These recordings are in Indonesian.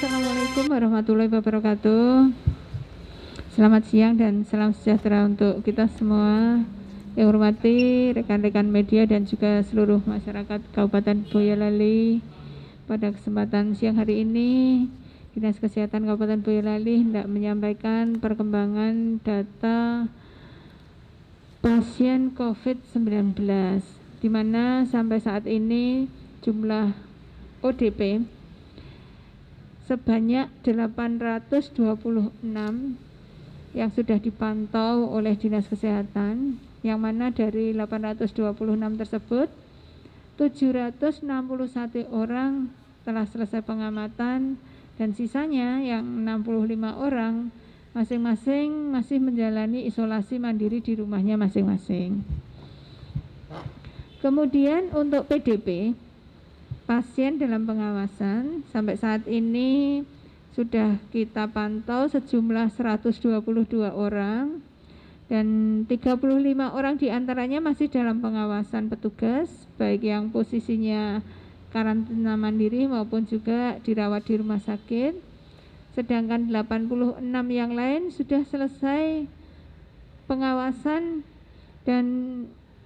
Assalamualaikum warahmatullahi wabarakatuh. Selamat siang dan salam sejahtera untuk kita semua. Yang hormati rekan-rekan media dan juga seluruh masyarakat Kabupaten Boyolali. Pada kesempatan siang hari ini, Dinas Kesehatan Kabupaten Boyolali hendak menyampaikan perkembangan data pasien COVID-19, di mana sampai saat ini jumlah ODP sebanyak 826 yang sudah dipantau oleh Dinas Kesehatan, yang mana dari 826 tersebut 761 orang telah selesai pengamatan dan sisanya yang 65 orang masing-masing masih menjalani isolasi mandiri di rumahnya masing-masing. Kemudian untuk PDP, pasien dalam pengawasan sampai saat ini sudah kita pantau sejumlah 122 orang dan 35 orang diantaranya masih dalam pengawasan petugas, baik yang posisinya karantina mandiri maupun juga dirawat di rumah sakit. Sedangkan 86 yang lain sudah selesai pengawasan dan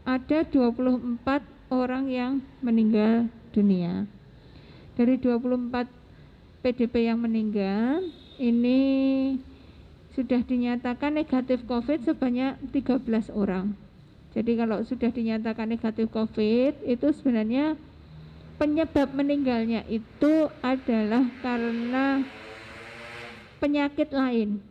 ada 24 orang yang meninggal dunia. Dari 24 PDP yang meninggal, ini sudah dinyatakan negatif COVID sebanyak 13 orang. Jadi kalau sudah dinyatakan negatif COVID, itu sebenarnya penyebab meninggalnya itu adalah karena penyakit lain.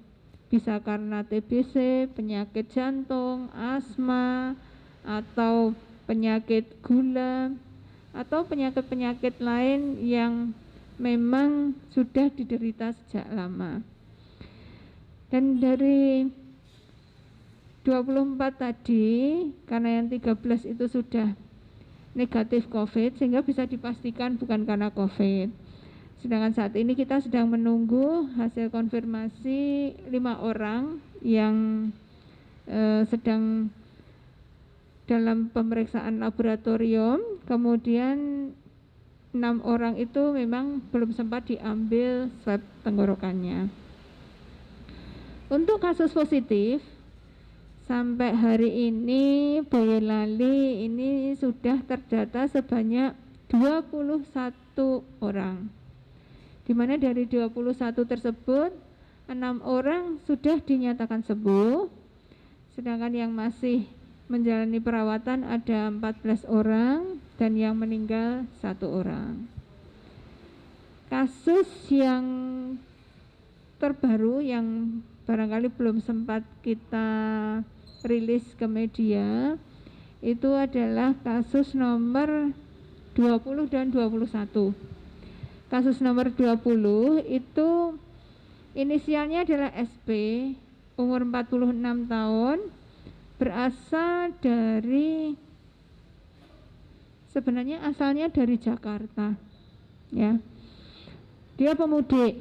Bisa karena TBC, penyakit jantung, asma, atau penyakit gula, atau penyakit-penyakit lain yang memang sudah diderita sejak lama. Dan dari 24 tadi, karena yang 13 itu sudah negatif COVID, sehingga bisa dipastikan bukan karena COVID. Sedangkan saat ini kita sedang menunggu hasil konfirmasi 5 orang yang sedang dalam pemeriksaan laboratorium, kemudian 6 orang itu memang belum sempat diambil swab tenggorokannya. Untuk kasus positif, sampai hari ini Boyolali ini sudah terdata sebanyak 21 orang, di mana dari 21 tersebut 6 orang sudah dinyatakan sembuh, sedangkan yang masih menjalani perawatan ada 14 orang dan yang meninggal 1 orang. Kasus yang terbaru yang barangkali belum sempat kita rilis ke media itu adalah kasus nomor 20 dan 21. Kasus nomor 20 itu inisialnya adalah SP, umur 46 tahun, berasal dari, sebenarnya asalnya dari Jakarta, ya. Dia pemudik.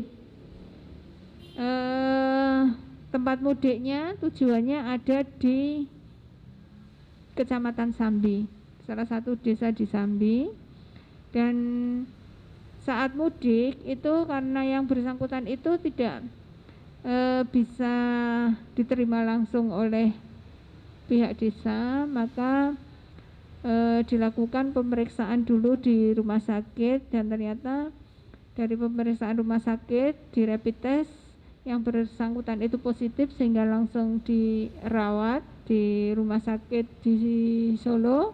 Tempat mudiknya tujuannya ada di Kecamatan Sambi, salah satu desa di Sambi. Dan saat mudik itu karena yang bersangkutan itu tidak bisa diterima langsung oleh pihak desa, maka dilakukan pemeriksaan dulu di rumah sakit dan ternyata dari pemeriksaan rumah sakit di rapid test yang bersangkutan itu positif, sehingga langsung dirawat di rumah sakit di Solo.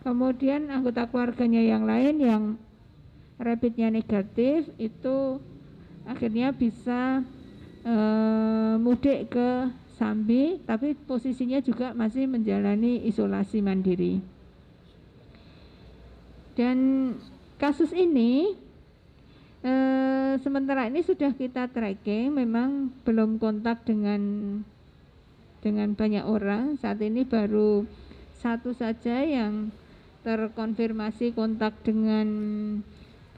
Kemudian anggota keluarganya yang lain yang rapidnya negatif itu akhirnya bisa mudik ke Sambi, tapi posisinya juga masih menjalani isolasi mandiri. Dan kasus ini sementara ini sudah kita tracking, memang belum kontak dengan banyak orang. Saat ini baru 1 saja yang terkonfirmasi kontak dengan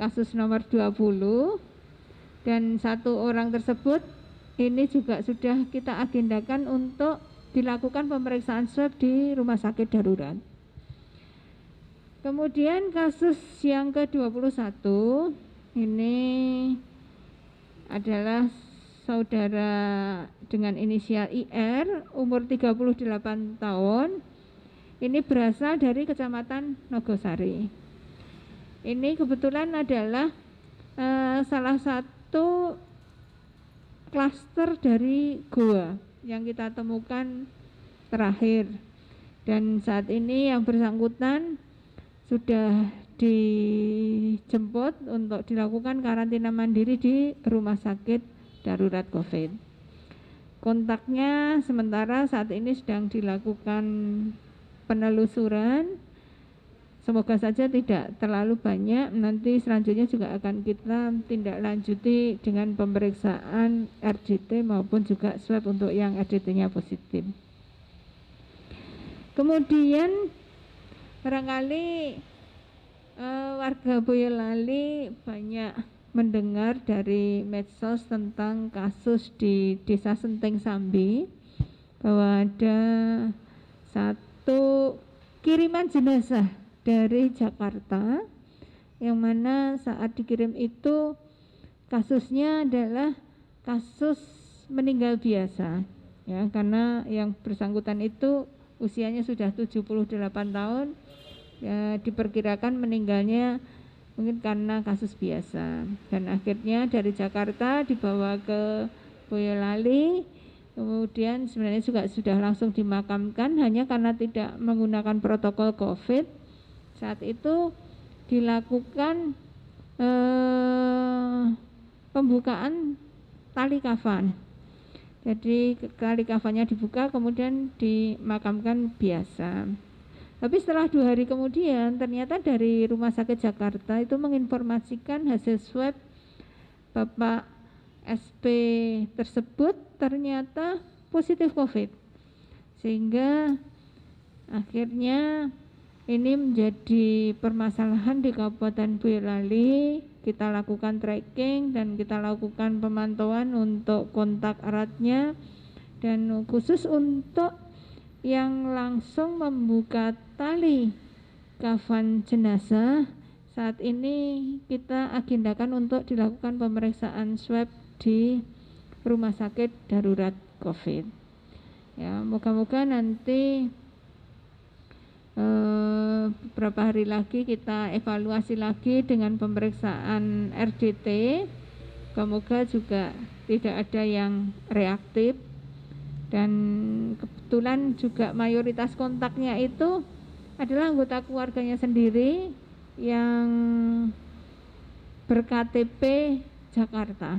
kasus nomor 20, dan 1 orang tersebut ini juga sudah kita agendakan untuk dilakukan pemeriksaan swab di rumah sakit darurat. Kemudian kasus yang ke-21 ini adalah saudara dengan inisial IR, umur 38 tahun. Ini berasal dari Kecamatan Nogosari. Ini kebetulan adalah salah satu klaster dari goa yang kita temukan terakhir. Dan saat ini yang bersangkutan sudah dijemput untuk dilakukan karantina mandiri di rumah sakit darurat COVID. Kontaknya sementara saat ini sedang dilakukan penelusuran. Semoga saja tidak terlalu banyak. Nanti selanjutnya juga akan kita tindak lanjuti dengan pemeriksaan RDT maupun juga swab untuk yang RDT-nya positif. Kemudian barangkali warga Boyolali banyak mendengar dari medsos tentang kasus di Desa Senteng Sambi, bahwa ada satu kiriman jenazah dari Jakarta, yang mana saat dikirim itu kasusnya adalah kasus meninggal biasa, ya, karena yang bersangkutan itu usianya sudah 78 tahun, ya, diperkirakan meninggalnya mungkin karena kasus biasa. Dan akhirnya dari Jakarta dibawa ke Boyolali, kemudian sebenarnya juga sudah langsung dimakamkan, hanya karena tidak menggunakan protokol COVID. Saat itu dilakukan pembukaan tali kafan. Jadi tali kafannya dibuka, kemudian dimakamkan biasa. Tapi setelah 2 hari kemudian ternyata dari Rumah Sakit Jakarta itu menginformasikan hasil swab Bapak SP tersebut ternyata positif COVID, sehingga akhirnya ini menjadi permasalahan di Kabupaten Boyolali. Kita lakukan tracking dan kita lakukan pemantauan untuk kontak eratnya, dan khusus untuk yang langsung membuka tali kafan jenazah, saat ini kita agendakan untuk dilakukan pemeriksaan swab di Rumah Sakit Darurat COVID. Ya, moga-moga nanti beberapa hari lagi kita evaluasi lagi dengan pemeriksaan RDT. Semoga juga tidak ada yang reaktif, dan kebetulan juga mayoritas kontaknya itu adalah anggota keluarganya sendiri yang ber-KTP Jakarta.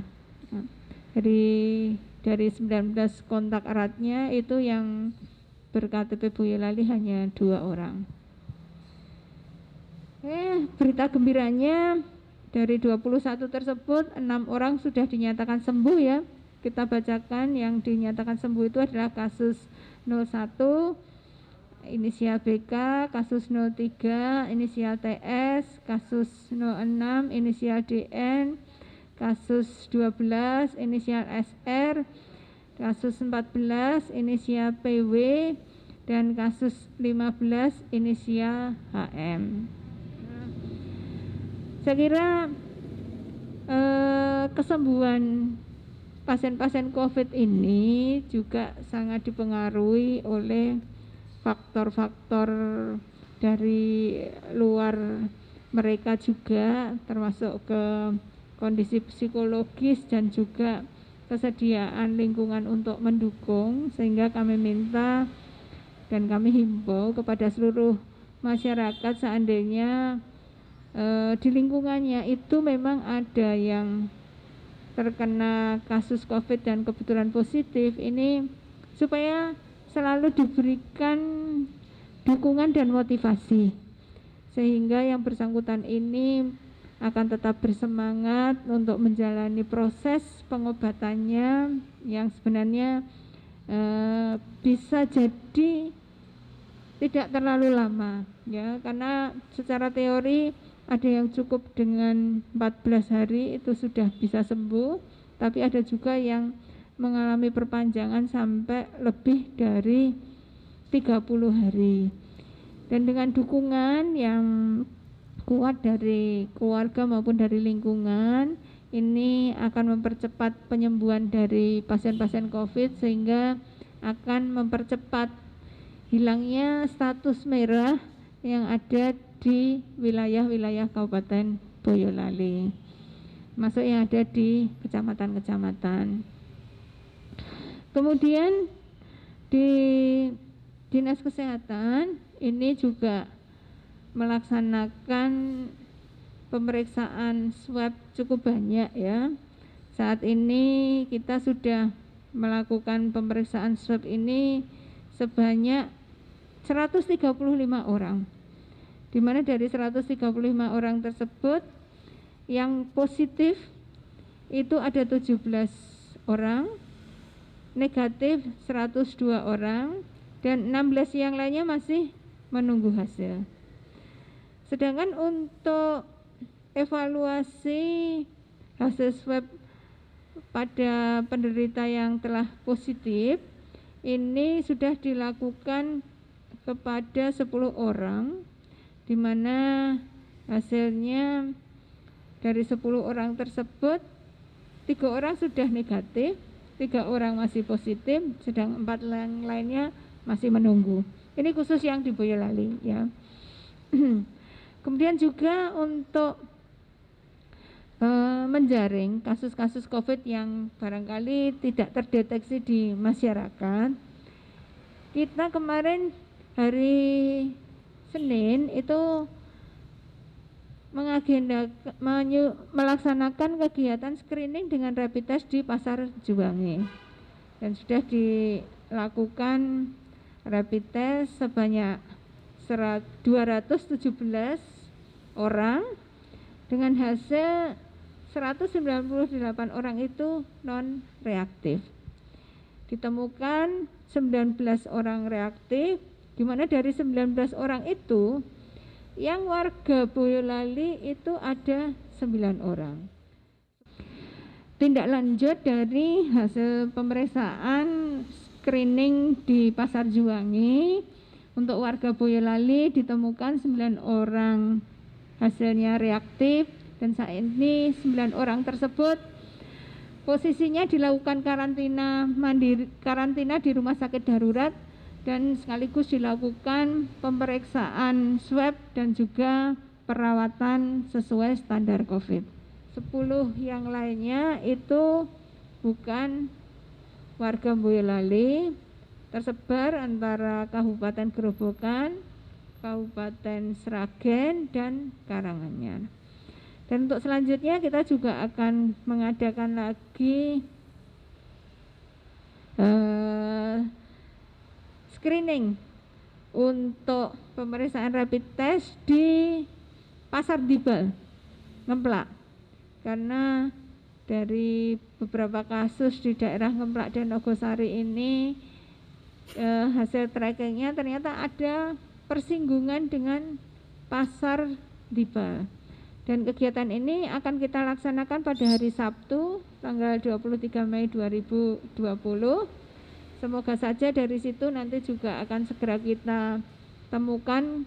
Dari 19 kontak eratnya itu yang ber-KTP Boyolali hanya 2 orang. Berita gembiranya dari 21 tersebut 6 orang sudah dinyatakan sembuh, ya. Kita bacakan yang dinyatakan sembuh itu adalah kasus 01 inisial BK, kasus 03 inisial TS, kasus 06 inisial DN, kasus 12 inisial SR, kasus 14 inisial PW, dan kasus 15 inisial HM. Saya kira kesembuhan pasien-pasien COVID ini juga sangat dipengaruhi oleh faktor-faktor dari luar mereka juga, termasuk ke kondisi psikologis dan juga kesediaan lingkungan untuk mendukung, sehingga kami minta dan kami himbau kepada seluruh masyarakat, seandainya di lingkungannya itu memang ada yang terkena kasus COVID dan kebetulan positif, ini supaya selalu diberikan dukungan dan motivasi, sehingga yang bersangkutan ini akan tetap bersemangat untuk menjalani proses pengobatannya yang sebenarnya bisa jadi tidak terlalu lama, ya, karena secara teori ada yang cukup dengan 14 hari itu sudah bisa sembuh, tapi ada juga yang mengalami perpanjangan sampai lebih dari 30 hari. Dan dengan dukungan yang kuat dari keluarga maupun dari lingkungan, ini akan mempercepat penyembuhan dari pasien-pasien COVID sehingga akan mempercepat hilangnya status merah yang ada di wilayah-wilayah Kabupaten Boyolali, masuk yang ada di kecamatan-kecamatan. Kemudian di Dinas Kesehatan ini juga melaksanakan pemeriksaan swab cukup banyak ya. Saat ini kita sudah melakukan pemeriksaan swab ini sebanyak 135 orang, di mana dari 135 orang tersebut yang positif itu ada 17 orang, negatif 102 orang, dan 16 yang lainnya masih menunggu hasil. Sedangkan untuk evaluasi hasil swab pada penderita yang telah positif ini sudah dilakukan kepada 10 orang, di mana hasilnya dari 10 orang tersebut 3 orang sudah negatif, 3 orang masih positif, sedang 4 yang lainnya masih menunggu. Ini khusus yang di Boyolali ya. Kemudian juga untuk menjaring kasus-kasus COVID yang barangkali tidak terdeteksi di masyarakat, kita kemarin hari Senin itu melaksanakan kegiatan screening dengan rapid test di Pasar Juwangi, dan sudah dilakukan rapid test sebanyak 217 orang dengan hasil 198 orang itu non reaktif. Ditemukan 19 orang reaktif, di mana dari 19 orang itu yang warga Boyolali itu ada 9 orang. Tindak lanjut dari hasil pemeriksaan screening di Pasar Juwangi untuk warga Boyolali ditemukan 9 orang hasilnya reaktif, dan saat ini 9 orang tersebut posisinya dilakukan karantina di rumah sakit darurat dan sekaligus dilakukan pemeriksaan swab dan juga perawatan sesuai standar COVID. 10 yang lainnya itu bukan warga Boyolali, tersebar antara Kabupaten Grobogan, Kabupaten Sragen, dan Karanganyar. Dan untuk selanjutnya kita juga akan mengadakan lagi screening untuk pemeriksaan rapid test di Pasar Dibal, Ngemplak, karena dari beberapa kasus di daerah Ngemplak dan Nogosari ini hasil trackingnya ternyata ada persinggungan dengan Pasar Dibal. Dan kegiatan ini akan kita laksanakan pada hari Sabtu tanggal 23 Mei 2020. Semoga saja dari situ nanti juga akan segera kita temukan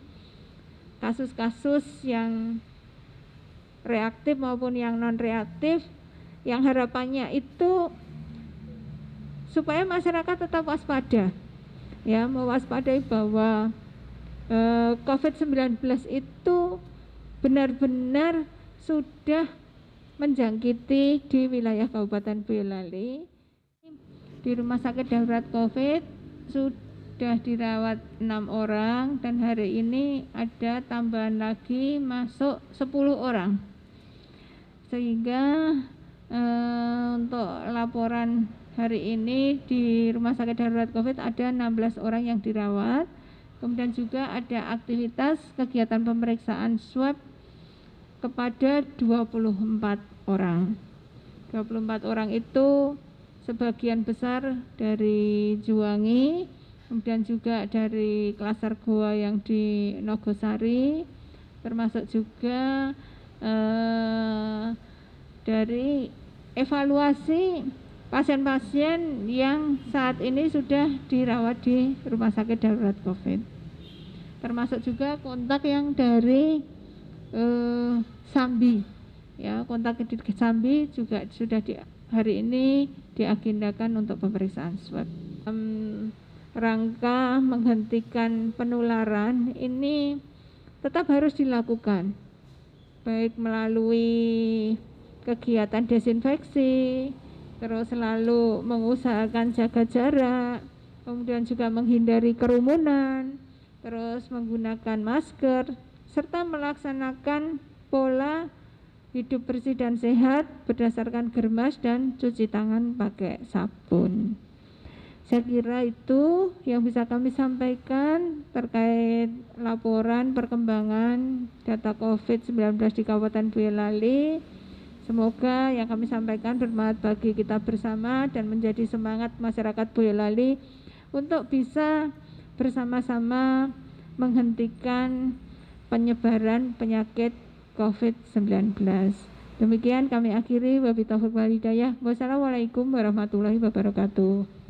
kasus-kasus yang reaktif maupun yang non reaktif, yang harapannya itu supaya masyarakat tetap waspada ya, mewaspadai bahwa COVID-19 itu benar-benar sudah menjangkiti di wilayah Kabupaten Boyolali. Di rumah sakit darurat COVID sudah dirawat 6 orang, dan hari ini ada tambahan lagi masuk 10 orang. Sehingga untuk laporan hari ini di rumah sakit darurat COVID ada 16 orang yang dirawat. Kemudian juga ada aktivitas kegiatan pemeriksaan swab kepada 24 orang. 24 orang itu sebagian besar dari Juwangi, kemudian juga dari klaster Goa yang di Nogosari, termasuk juga dari evaluasi pasien-pasien yang saat ini sudah dirawat di rumah sakit darurat COVID, termasuk juga kontak yang dari Sambi ya, kontak di Jambi juga sudah hari ini diagendakan untuk pemeriksaan swab. Rangka menghentikan penularan ini tetap harus dilakukan, baik melalui kegiatan desinfeksi, terus selalu mengusahakan jaga jarak, kemudian juga menghindari kerumunan, terus menggunakan masker, serta melaksanakan pola hidup bersih dan sehat berdasarkan germas dan cuci tangan pakai sabun. Saya kira itu yang bisa kami sampaikan terkait laporan perkembangan data COVID-19 di Kabupaten Boyolali. Semoga yang kami sampaikan bermanfaat bagi kita bersama dan menjadi semangat masyarakat Boyolali untuk bisa bersama-sama menghentikan penyebaran penyakit COVID-19. Demikian kami akhiri, wabillahi taufiq wal hidayah. Wassalamualaikum warahmatullahi wabarakatuh.